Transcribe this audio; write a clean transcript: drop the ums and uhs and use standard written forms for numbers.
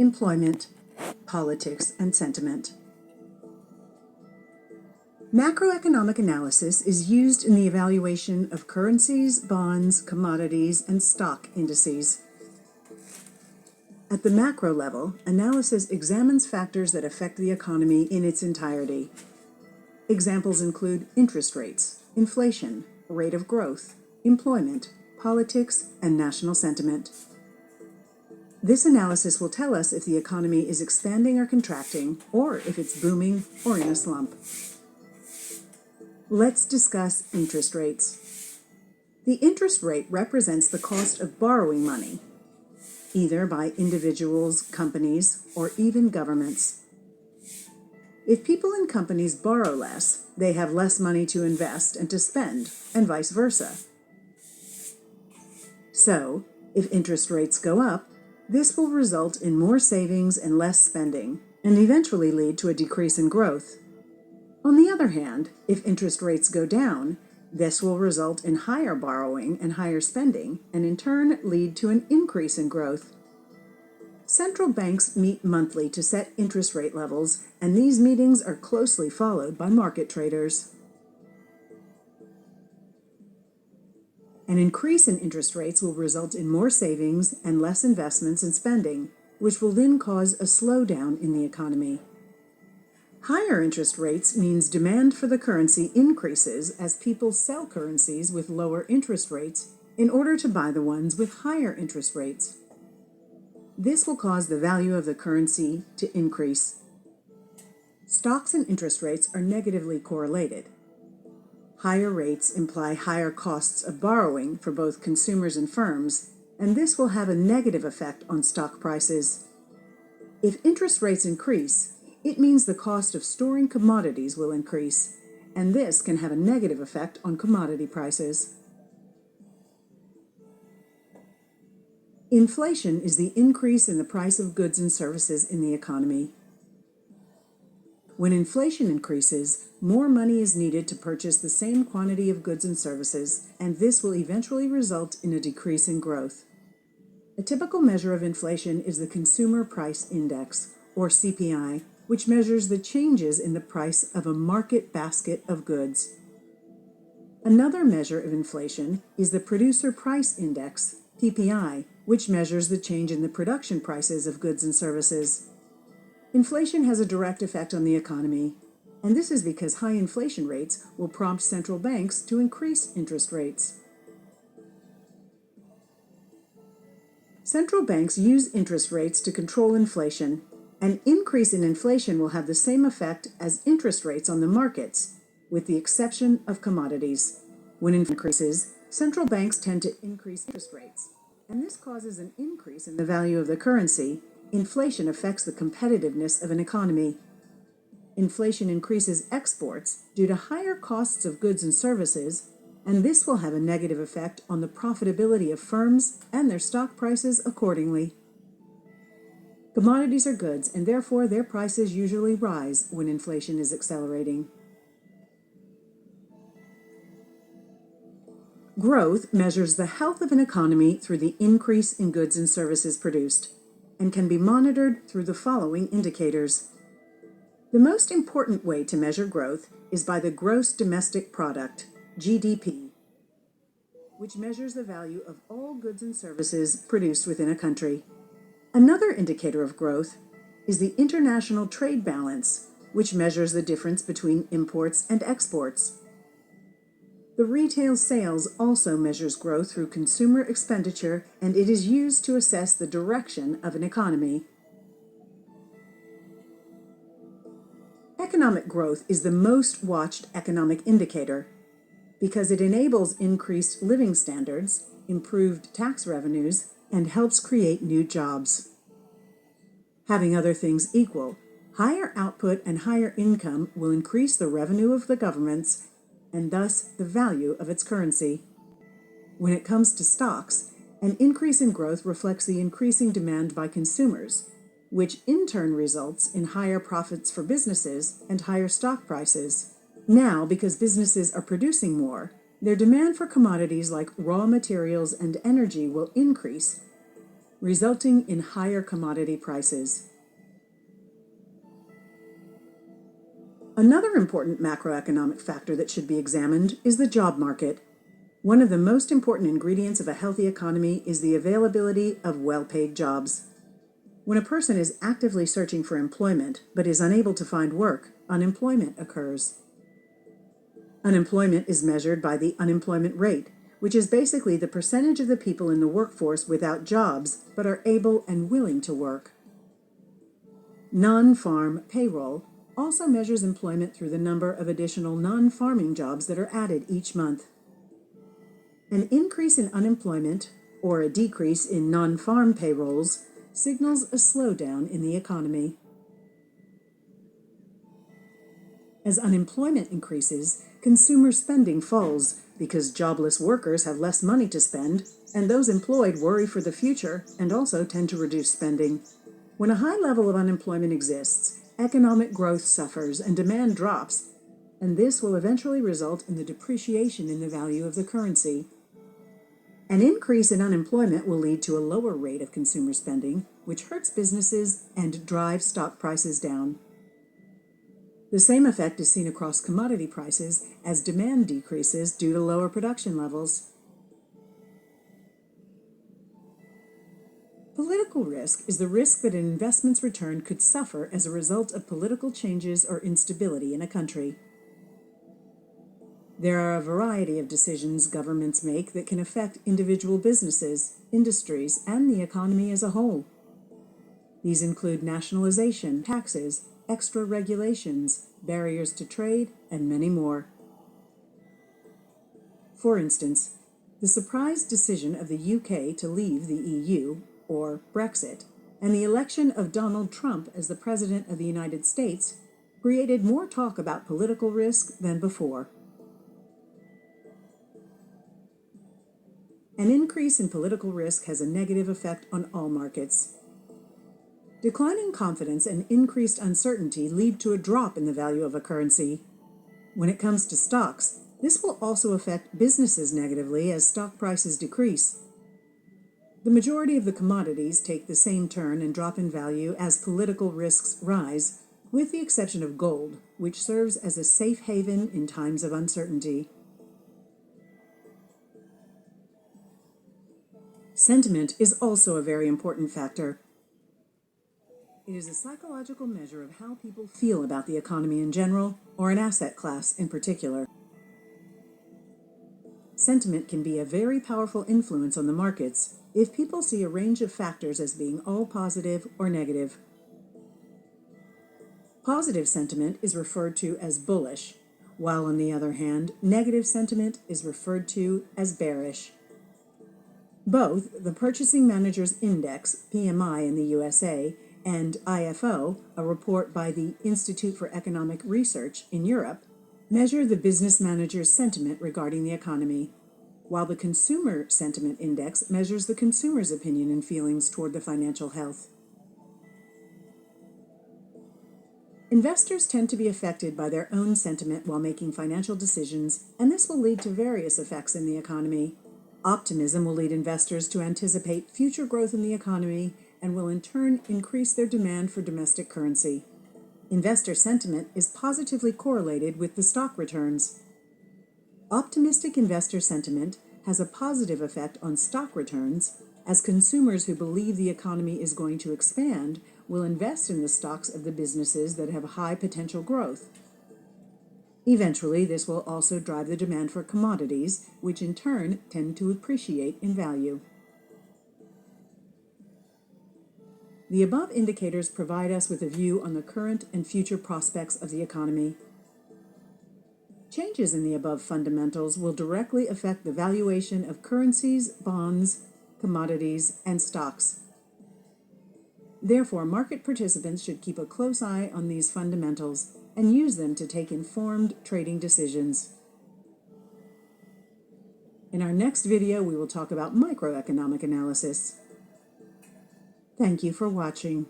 employment, politics, and sentiment. Macroeconomic analysis is used in the evaluation of currencies, bonds, commodities, and stock indices. At the macro level, analysis examines factors that affect the economy in its entirety. Examples include interest rates, inflation, rate of growth, employment, politics, and national sentiment. This analysis will tell us if the economy is expanding or contracting, or if it's booming or in a slump. Let's discuss interest rates. The interest rate represents the cost of borrowing money, either by individuals, companies, or even governments. If people and companies borrow less, they have less money to invest and to spend, and vice versa. So, if interest rates go up, this will result in more savings and less spending, and eventually lead to a decrease in growth. On the other hand, if interest rates go down, this will result in higher borrowing and higher spending, and in turn lead to an increase in growth. Central banks meet monthly to set interest rate levels, and these meetings are closely followed by market traders. An increase in interest rates will result in more savings and less investments and spending, which will then cause a slowdown in the economy. Higher interest rates means demand for the currency increases as people sell currencies with lower interest rates in order to buy the ones with higher interest rates. This will cause the value of the currency to increase. Stocks and interest rates are negatively correlated. Higher rates imply higher costs of borrowing for both consumers and firms, and this will have a negative effect on stock prices. If interest rates increase, it means the cost of storing commodities will increase, and this can have a negative effect on commodity prices. Inflation is the increase in the price of goods and services in the economy. When inflation increases, more money is needed to purchase the same quantity of goods and services, and this will eventually result in a decrease in growth. A typical measure of inflation is the Consumer Price Index, or CPI, which measures the changes in the price of a market basket of goods. Another measure of inflation is the Producer Price Index, PPI, which measures the change in the production prices of goods and services. Inflation has a direct effect on the economy, and this is because high inflation rates will prompt central banks to increase interest rates. Central banks use interest rates to control inflation. An increase in inflation will have the same effect as interest rates on the markets, with the exception of commodities. When inflation increases, central banks tend to increase interest rates, and this causes an increase in the value of the currency. Inflation affects the competitiveness of an economy. Inflation increases exports due to higher costs of goods and services, and this will have a negative effect on the profitability of firms and their stock prices accordingly. Commodities are goods, and therefore their prices usually rise when inflation is accelerating. Growth measures the health of an economy through the increase in goods and services produced, and can be monitored through the following indicators. The most important way to measure growth is by the Gross Domestic Product, GDP, which measures the value of all goods and services produced within a country. Another indicator of growth is the International Trade Balance, which measures the difference between imports and exports. The retail sales also measures growth through consumer expenditure, and it is used to assess the direction of an economy. Economic growth is the most watched economic indicator because it enables increased living standards, improved tax revenues, and helps create new jobs. Having other things equal, higher output and higher income will increase the revenue of the governments and thus the value of its currency. When it comes to stocks, an increase in growth reflects the increasing demand by consumers, which in turn results in higher profits for businesses and higher stock prices. Now, because businesses are producing more, their demand for commodities like raw materials and energy will increase, resulting in higher commodity prices. Another important macroeconomic factor that should be examined is the job market. One of the most important ingredients of a healthy economy is the availability of well-paid jobs. When a person is actively searching for employment but is unable to find work, unemployment occurs. Unemployment is measured by the unemployment rate, which is basically the percentage of the people in the workforce without jobs but are able and willing to work. Non-farm payroll also measures employment through the number of additional non-farming jobs that are added each month. An increase in unemployment or a decrease in non-farm payrolls signals a slowdown in the economy. As unemployment increases, consumer spending falls because jobless workers have less money to spend, and those employed worry for the future and also tend to reduce spending. When a high level of unemployment exists, economic growth suffers and demand drops, and this will eventually result in the depreciation in the value of the currency. An increase in unemployment will lead to a lower rate of consumer spending, which hurts businesses and drives stock prices down. The same effect is seen across commodity prices as demand decreases due to lower production levels. Political risk is the risk that an investment's return could suffer as a result of political changes or instability in a country. There are a variety of decisions governments make that can affect individual businesses, industries, and the economy as a whole. These include nationalization, taxes, extra regulations, barriers to trade, and many more. For instance, the surprise decision of the UK to leave the EU, or Brexit, and the election of Donald Trump as the President of the United States created more talk about political risk than before. An increase in political risk has a negative effect on all markets. Declining confidence and increased uncertainty lead to a drop in the value of a currency. When it comes to stocks, this will also affect businesses negatively as stock prices decrease. The majority of the commodities take the same turn and drop in value as political risks rise, with the exception of gold, which serves as a safe haven in times of uncertainty. Sentiment is also a very important factor. It is a psychological measure of how people feel about the economy in general, or an asset class in particular. Sentiment can be a very powerful influence on the markets if people see a range of factors as being all positive or negative. Positive sentiment is referred to as bullish, while on the other hand, negative sentiment is referred to as bearish. Both the Purchasing Managers' Index, PMI in the USA, and IFO, a report by the Institute for Economic Research in Europe, measure the business manager's sentiment regarding the economy, while the Consumer Sentiment Index measures the consumer's opinion and feelings toward the financial health. Investors tend to be affected by their own sentiment while making financial decisions, and this will lead to various effects in the economy. Optimism will lead investors to anticipate future growth in the economy and will in turn increase their demand for domestic currency. Investor sentiment is positively correlated with the stock returns. Optimistic investor sentiment has a positive effect on stock returns, as consumers who believe the economy is going to expand will invest in the stocks of the businesses that have high potential growth. Eventually, this will also drive the demand for commodities, which in turn tend to appreciate in value. The above indicators provide us with a view on the current and future prospects of the economy. Changes in the above fundamentals will directly affect the valuation of currencies, bonds, commodities, and stocks. Therefore, market participants should keep a close eye on these fundamentals and use them to take informed trading decisions. In our next video, we will talk about microeconomic analysis. Thank you for watching.